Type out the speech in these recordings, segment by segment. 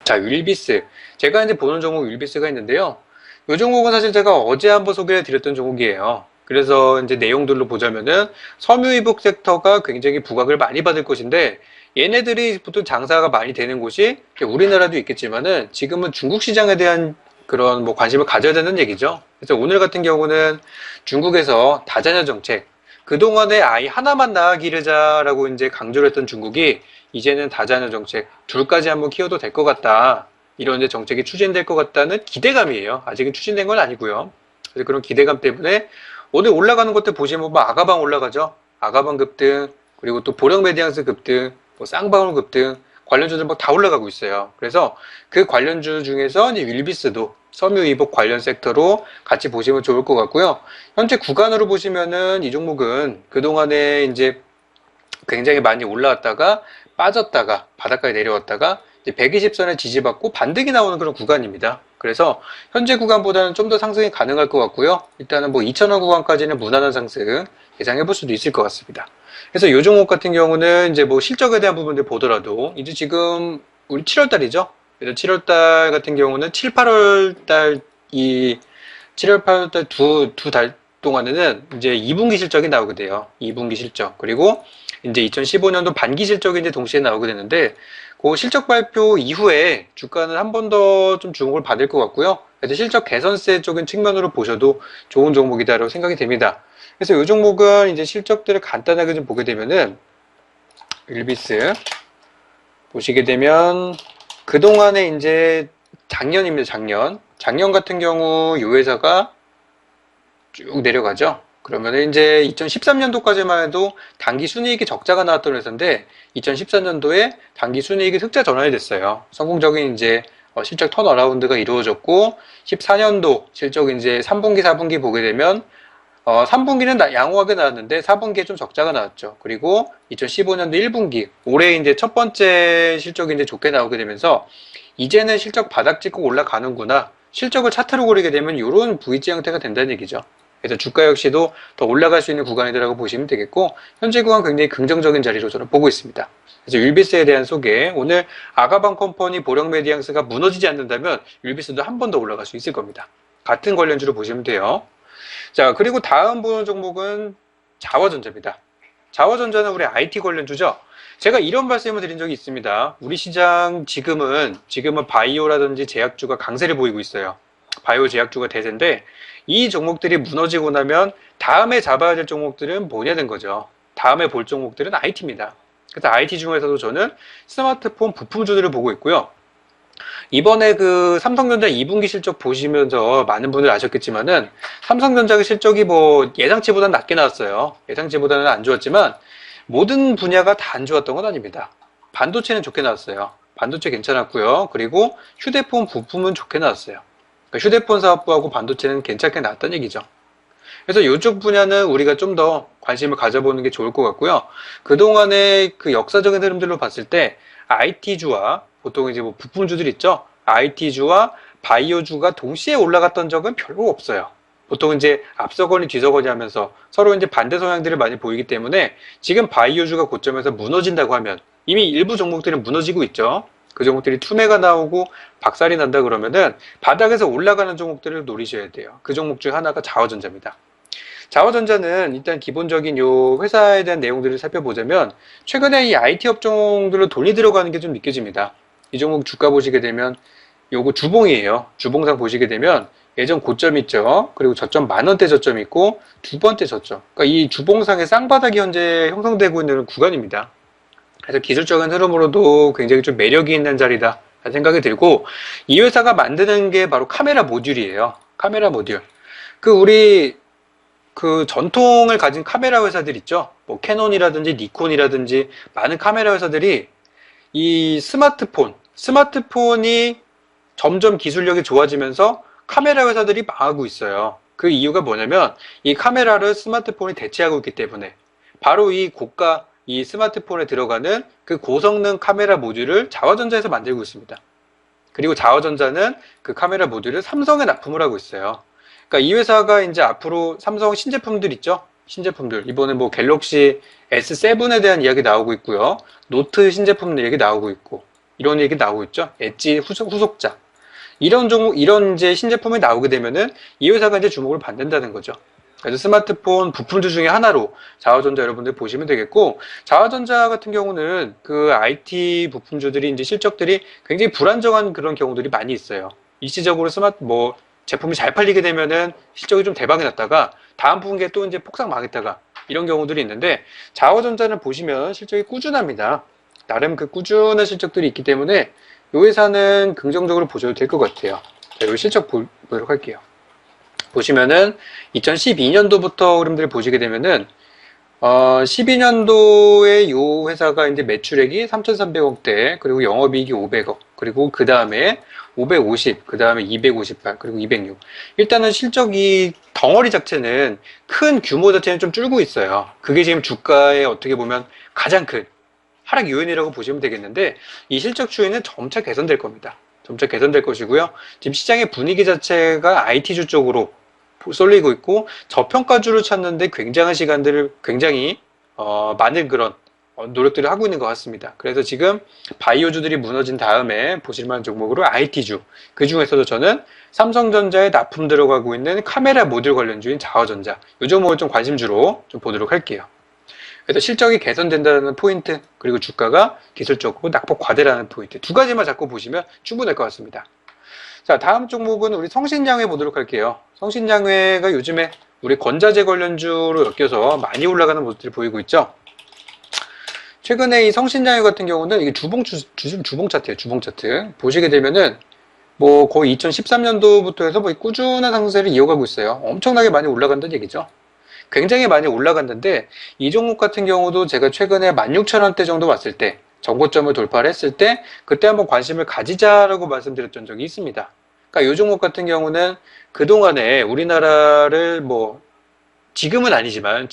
자, 율비스. 제가 이제 보는 종목 율비스가 있는데요. 이 종목은 사실 제가 어제 한번 소개해 드렸던 종목이에요. 그래서 이제 내용들로 보자면은 섬유이복 섹터가 굉장히 부각을 많이 받을 것인데, 얘네들이 보통 장사가 많이 되는 곳이 우리나라도 있겠지만은 지금은 중국 시장에 대한 그런 뭐 관심을 가져야 되는 얘기죠. 그래서 오늘 같은 경우는 중국에서 다자녀 정책, 그동안에 아이 하나만 낳아 기르자라고 이제 강조를 했던 중국이 이제는 다자녀 정책 둘까지 한번 키워도 될 것 같다. 이런 이제 정책이 추진될 것 같다는 기대감이에요. 아직은 추진된 건 아니고요. 그래서 그런 기대감 때문에 오늘 올라가는 것들 보시면 뭐 아가방 올라가죠. 아가방 급등, 그리고 또 보령메디앙스 급등, 뭐 쌍방울 급등, 관련주들 막 다 올라가고 있어요. 그래서 그 관련주 중에서 이제 윌비스도 섬유이복 관련 섹터로 같이 보시면 좋을 것 같고요. 현재 구간으로 보시면은 이 종목은 그동안에 이제 굉장히 많이 올라왔다가 빠졌다가 바닥까지 내려왔다가 120선에 지지받고 반등이 나오는 그런 구간입니다. 그래서 현재 구간보다는 좀 더 상승이 가능할 것 같고요. 일단은 뭐 2,000원 구간까지는 무난한 상승 예상해 볼 수도 있을 것 같습니다. 그래서 이 종목 같은 경우는 이제 뭐 실적에 대한 부분들 보더라도 이제 지금 우리 7월 달이죠. 그래서 7월 달 같은 경우는 7, 8월 달 이 7월, 8월 달 두 달 동안에는 이제 2분기 실적이 나오게 돼요. 2분기 실적. 그리고 이제 2015년도 반기 실적이 이제 동시에 나오게 되는데 그 실적 발표 이후에 주가는 한 번 더 좀 주목을 받을 것 같고요. 그래서 실적 개선세 쪽인 측면으로 보셔도 좋은 종목이다라고 생각이 됩니다. 그래서 이 종목은 이제 실적들을 간단하게 좀 보게 되면은 율비스 보시게 되면 그동안에 이제 작년입니다. 작년 같은 경우 이 회사가 쭉 내려가죠. 그러면 이제 2013년도까지만 해도 단기 순이익이 적자가 나왔던 회사인데 2014년도에 단기 순이익이 흑자 전환이 됐어요. 성공적인 이제 실적 턴어라운드가 이루어졌고 14년도 실적 이제 3분기, 4분기 보게 되면 3분기는 양호하게 나왔는데 4분기에 좀 적자가 나왔죠. 그리고 2015년도 1분기 올해 이제 첫 번째 실적이 이제 좋게 나오게 되면서 이제는 실적 바닥 찍고 올라가는구나. 실적을 차트로 그리게 되면 이런 V자 형태가 된다는 얘기죠. 그래서 주가 역시도 더 올라갈 수 있는 구간이라고 보시면 되겠고 현재 구간 굉장히 긍정적인 자리로 저는 보고 있습니다. 그래서 율비스에 대한 소개, 오늘 아가방 컴퍼니 보령메디앙스가 무너지지 않는다면 율비스도 한 번 더 올라갈 수 있을 겁니다. 같은 관련주로 보시면 돼요. 자, 그리고 다음 보는 종목은 자화전자입니다. 자화전자는 우리 IT 관련주죠. 제가 이런 말씀을 드린 적이 있습니다. 우리 시장 지금은 바이오라든지 제약주가 강세를 보이고 있어요. 바이오 제약주가 대세인데 이 종목들이 무너지고 나면 다음에 잡아야 될 종목들은 뭐냐는 거죠. 다음에 볼 종목들은 IT입니다. 그래서 IT 중에서도 저는 스마트폰 부품주들을 보고 있고요. 이번에 그 삼성전자 2분기 실적 보시면서 많은 분들 아셨겠지만은 삼성전자의 실적이 뭐 예상치보다는 낮게 나왔어요. 예상치보다는 안 좋았지만 모든 분야가 다 안 좋았던 건 아닙니다. 반도체는 좋게 나왔어요. 반도체 괜찮았고요. 그리고 휴대폰 부품은 좋게 나왔어요. 그러니까 휴대폰 사업부하고 반도체는 괜찮게 나왔다는 얘기죠. 그래서 이쪽 분야는 우리가 좀 더 관심을 가져보는 게 좋을 것 같고요. 그동안의 그 역사적인 흐름들로 봤을 때 IT주와 보통 이제 뭐 부품주들 있죠. IT주와 바이오주가 동시에 올라갔던 적은 별로 없어요. 보통 이제 앞서거니 뒤서거니 하면서 서로 이제 반대 성향들이 많이 보이기 때문에 지금 바이오주가 고점에서 무너진다고 하면 이미 일부 종목들은 무너지고 있죠. 그 종목들이 투매가 나오고 박살이 난다 그러면은 바닥에서 올라가는 종목들을 노리셔야 돼요. 그 종목 중 하나가 자화전자입니다. 자화전자는 일단 기본적인 요 회사에 대한 내용들을 살펴보자면 최근에 이 IT 업종들로 돈이 들어가는 게 좀 느껴집니다. 이 종목 주가 보시게 되면 요거 주봉이에요. 주봉상 보시게 되면 예전 고점 있죠. 그리고 저점 10,000원대 저점 있고 두 번째 저점. 그러니까 이 주봉상의 쌍바닥이 현재 형성되고 있는 구간입니다. 그래서 기술적인 흐름으로도 굉장히 좀 매력이 있는 자리다 생각이 들고 이 회사가 만드는 게 바로 카메라 모듈이에요. 카메라 모듈. 우리 전통을 가진 카메라 회사들 있죠. 뭐 캐논이라든지 니콘이라든지 많은 카메라 회사들이 이 스마트폰이 점점 기술력이 좋아지면서 카메라 회사들이 망하고 있어요. 그 이유가 뭐냐면 이 카메라를 스마트폰이 대체하고 있기 때문에 바로 이 고가 이 스마트폰에 들어가는 그 고성능 카메라 모듈을 자화전자에서 만들고 있습니다. 그리고 자화전자는 그 카메라 모듈을 삼성에 납품을 하고 있어요. 그러니까 이 회사가 이제 앞으로 삼성 신제품들 있죠? 신제품들. 이번에 뭐 갤럭시 S7에 대한 이야기 나오고 있고요. 노트 신제품 얘기 나오고 있고. 이런 얘기 나오고 있죠. 엣지 후속작. 이런 종목, 이런 이제 신제품이 나오게 되면은 이 회사가 이제 주목을 받는다는 거죠. 그래서 스마트폰 부품주 중에 하나로 자화전자 여러분들 보시면 되겠고, 자화전자 같은 경우는 그 IT 부품주들이 이제 실적들이 굉장히 불안정한 그런 경우들이 많이 있어요. 일시적으로 제품이 잘 팔리게 되면은 실적이 좀 대박이 났다가 다음 분기에 또 이제 폭삭 망했다가 이런 경우들이 있는데, 자화전자는 보시면 실적이 꾸준합니다. 나름 그 꾸준한 실적들이 있기 때문에 이 회사는 긍정적으로 보셔도 될 것 같아요. 자, 이 실적 보도록 할게요. 보시면은 2012년도부터 흐름들을 보시게 되면은 12년도에 이 회사가 이제 매출액이 3,300억대, 그리고 영업이익이 500억, 그리고 그 다음에 550, 그 다음에 258, 그리고 206. 일단은 실적이 덩어리 자체는 큰 규모 자체는 좀 줄고 있어요. 그게 지금 주가에 어떻게 보면 가장 큰 하락 요인이라고 보시면 되겠는데, 이 실적 추이는 점차 개선될 겁니다. 점차 개선될 것이고요. 지금 시장의 분위기 자체가 IT주 쪽으로 쏠리고 있고, 저평가주를 찾는데 굉장한 시간들을 굉장히 많은 그런 노력들을 하고 있는 것 같습니다. 그래서 지금 바이오주들이 무너진 다음에 보실만한 종목으로 IT주, 그 중에서도 저는 삼성전자에 납품 들어가고 있는 카메라 모듈 관련주인 자화전자, 이 종목을 좀 관심주로 좀 보도록 할게요. 그래서 실적이 개선된다는 포인트, 그리고 주가가 기술적으로 낙폭 과대라는 포인트, 두 가지만 잡고 보시면 충분할 것 같습니다. 자, 다음 종목은 우리 성신양회 보도록 할게요. 성신양회가 요즘에 우리 건자재 관련주로 엮여서 많이 올라가는 모습들을 보이고 있죠. 최근에 이 성신양회 같은 경우는 이게 주봉 차트예요. 주봉 차트 보시게 되면은 뭐 거의 2013년도부터 해서 뭐 꾸준한 상승세를 이어가고 있어요. 엄청나게 많이 올라간다는 얘기죠. 굉장히 많이 올라갔는데, 이 종목 같은 경우도 제가 최근에 16,000원대 정도 왔을 때, 정고점을 돌파를 했을 때 그때 한번 관심을 가지자라고 말씀드렸던 적이 있습니다. 그러니까 이 종목 같은 경우는 그동안에 우리나라를 지금은 아니지만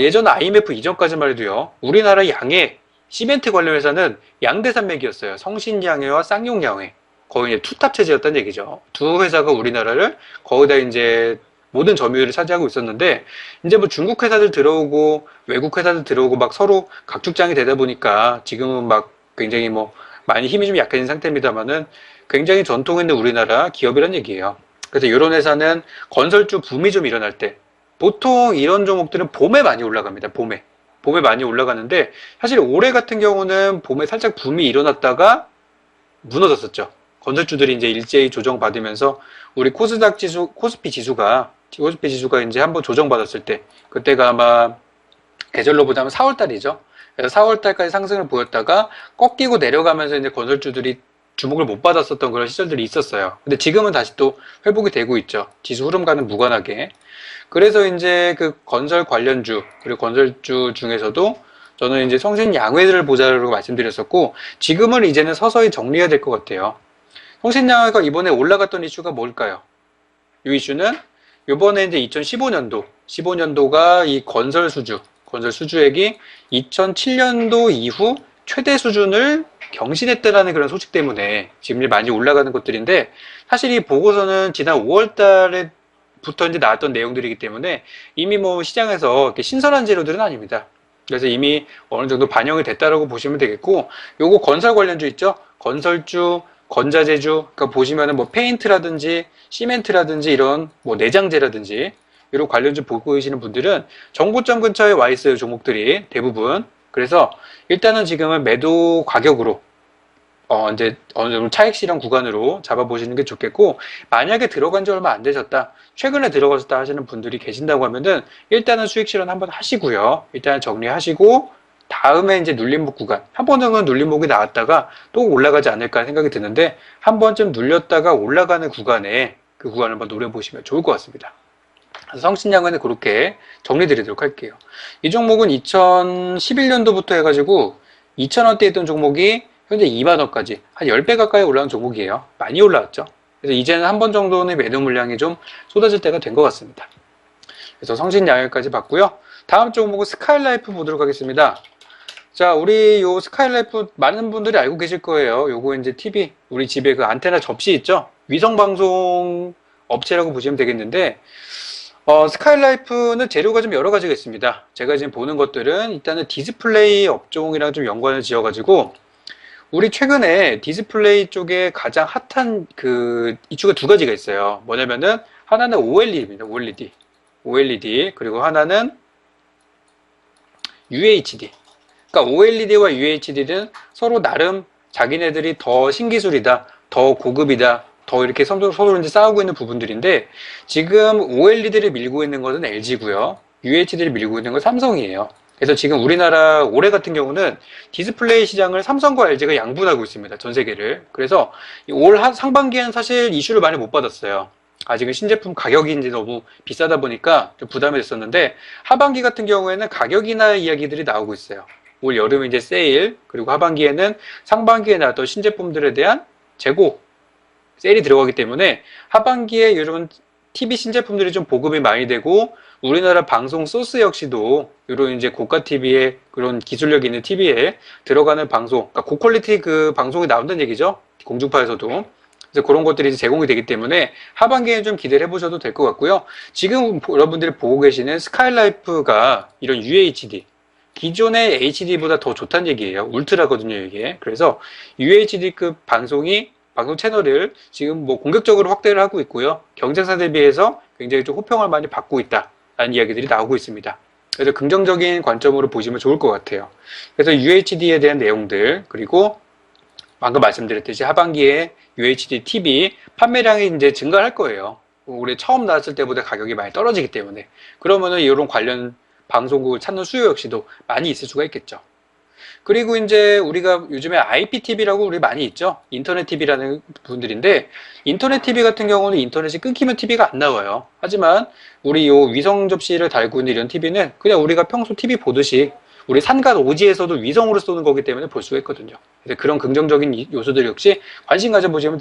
예전 IMF 이전까지만 해도요, 우리나라 양의 시멘트 관련 회사는 양대산맥이었어요. 성신양회와 쌍용양회, 거의 이제 투탑 체제였다는 얘기죠. 두 회사가 우리나라를 거의 다 이제 모든 점유율을 차지하고 있었는데, 이제 뭐 중국 회사들 들어오고 외국 회사들 들어오고 막 서로 각축장이 되다 보니까 지금은 막 굉장히 많이 힘이 좀 약해진 상태입니다만은 굉장히 전통 있는 우리나라 기업이란 얘기예요. 그래서 이런 회사는 건설주 붐이 좀 일어날 때, 보통 이런 종목들은 봄에 많이 올라갑니다. 봄에 많이 올라가는데, 사실 올해 같은 경우는 봄에 살짝 붐이 일어났다가 무너졌었죠. 건설주들이 이제 일제히 조정받으면서 우리 코스피 지수가 이제 한번 조정받았을 때, 그때가 아마 계절로 보자면 4월 달이죠. 그래서 4월 달까지 상승을 보였다가 꺾이고 내려가면서 이제 건설주들이 주목을 못 받았었던 그런 시절들이 있었어요. 근데 지금은 다시 또 회복이 되고 있죠. 지수 흐름과는 무관하게. 그래서 이제 그 건설 관련주, 그리고 건설주 중에서도 저는 이제 성신양회를 보자라고 말씀드렸었고, 지금은 이제는 서서히 정리해야 될 것 같아요. 성신양회가 이번에 올라갔던 이슈가 뭘까요? 이 이슈는 이번에 이제 15년도가 이 건설 수주액이 2007년도 이후 최대 수준을 경신했다라는 그런 소식 때문에 지금 많이 올라가는 것들인데, 사실 이 보고서는 지난 5월 달에부터 이제 나왔던 내용들이기 때문에 이미 시장에서 이렇게 신선한 재료들은 아닙니다. 그래서 이미 어느 정도 반영이 됐다라고 보시면 되겠고, 요거 건설 관련주 있죠? 건설주, 건자재주, 그러니까 보시면은 페인트라든지 시멘트라든지 이런 내장재라든지 이런 관련주 보고 계시는 분들은 정고점 근처에 와 있어요, 종목들이 대부분. 그래서 일단은 지금은 매도 가격으로 이제 어느 정도 차익 실현 구간으로 잡아보시는 게 좋겠고, 만약에 들어간 지 얼마 안 되셨다, 최근에 들어가셨다 하시는 분들이 계신다고 하면은 일단은 수익 실현 한번 하시고요. 일단 정리하시고 다음에 이제 눌림목 구간, 한 번은 눌림목이 나왔다가 또 올라가지 않을까 생각이 드는데, 한 번쯤 눌렸다가 올라가는 구간에 그 구간을 한번 노려보시면 좋을 것 같습니다. 성신양회는 그렇게 정리드리도록 할게요. 이 종목은 2011년도부터 해가지고 2,000원대 있던 종목이 현재 2만원까지 한 10배 가까이 올라온 종목이에요. 많이 올라왔죠. 그래서 이제는 한 번 정도는 매도 물량이 좀 쏟아질 때가 된 것 같습니다. 그래서 성신양회까지 봤고요. 다음 종목은 스카이라이프 보도록 하겠습니다. 자, 우리 요 스카이라이프 많은 분들이 알고 계실 거예요. 요거 이제 TV, 우리 집에 그 안테나 접시 있죠? 위성방송 업체라고 보시면 되겠는데, 스카이라이프는 재료가 좀 여러 가지가 있습니다. 제가 지금 보는 것들은 일단은 디스플레이 업종이랑 좀 연관을 지어가지고, 우리 최근에 디스플레이 쪽에 가장 핫한 그 이슈가 두 가지가 있어요. 뭐냐면은 하나는 OLED입니다. OLED. OLED. 그리고 하나는 UHD. 그러니까 OLED와 UHD는 서로 나름 자기네들이 더 신기술이다, 더 고급이다, 더 이렇게 서로 이제 싸우고 있는 부분들인데 지금 OLED를 밀고 있는 것은 LG고요. UHD를 밀고 있는 건 삼성이에요. 그래서 지금 우리나라 올해 같은 경우는 디스플레이 시장을 삼성과 LG가 양분하고 있습니다. 전 세계를. 그래서 올 상반기에는 사실 이슈를 많이 못 받았어요. 아직은 신제품 가격이 이제 너무 비싸다 보니까 좀 부담이 됐었는데 하반기 같은 경우에는 가격이나 이야기들이 나오고 있어요. 올 여름에 이제 세일, 그리고 하반기에는 상반기에 나왔던 신제품들에 대한 재고 세일이 들어가기 때문에 하반기에 이런 TV 신제품들이 좀 보급이 많이 되고 우리나라 방송 소스 역시도 이런 이제 고가 TV에 그런 기술력 있는 TV에 들어가는 방송, 그러니까 고퀄리티 그 방송이 나온다는 얘기죠. 공중파에서도. 그래서 그런 것들이 이제 제공이 되기 때문에 하반기에 좀 기대를 해보셔도 될 것 같고요. 지금 여러분들이 보고 계시는 스카이라이프가 이런 UHD, 기존의 HD보다 더 좋다는 얘기예요. 울트라거든요, 이게. 그래서 UHD급 방송 채널을 지금 뭐 공격적으로 확대를 하고 있고요. 경쟁사들 비해서 굉장히 좀 호평을 많이 받고 있다라는 이야기들이 나오고 있습니다. 그래서 긍정적인 관점으로 보시면 좋을 것 같아요. 그래서 UHD에 대한 내용들, 그리고 방금 말씀드렸듯이 하반기에 UHD TV 판매량이 이제 증가할 거예요. 올해 처음 나왔을 때보다 가격이 많이 떨어지기 때문에. 그러면은 이런 관련 방송국을 찾는 수요 역시도 많이 있을 수가 있겠죠. 그리고 이제 우리가 요즘에 IPTV라고 우리 많이 있죠. 인터넷 TV라는 분들인데 인터넷 TV 같은 경우는 인터넷이 끊기면 TV가 안 나와요. 하지만 우리 요 위성 접시를 달고 있는 이런 TV는 그냥 우리가 평소 TV 보듯이 우리 산간 오지에서도 위성으로 쏘는 거기 때문에 볼 수가 있거든요. 그래서 그런 긍정적인 요소들 역시 관심 가져보시면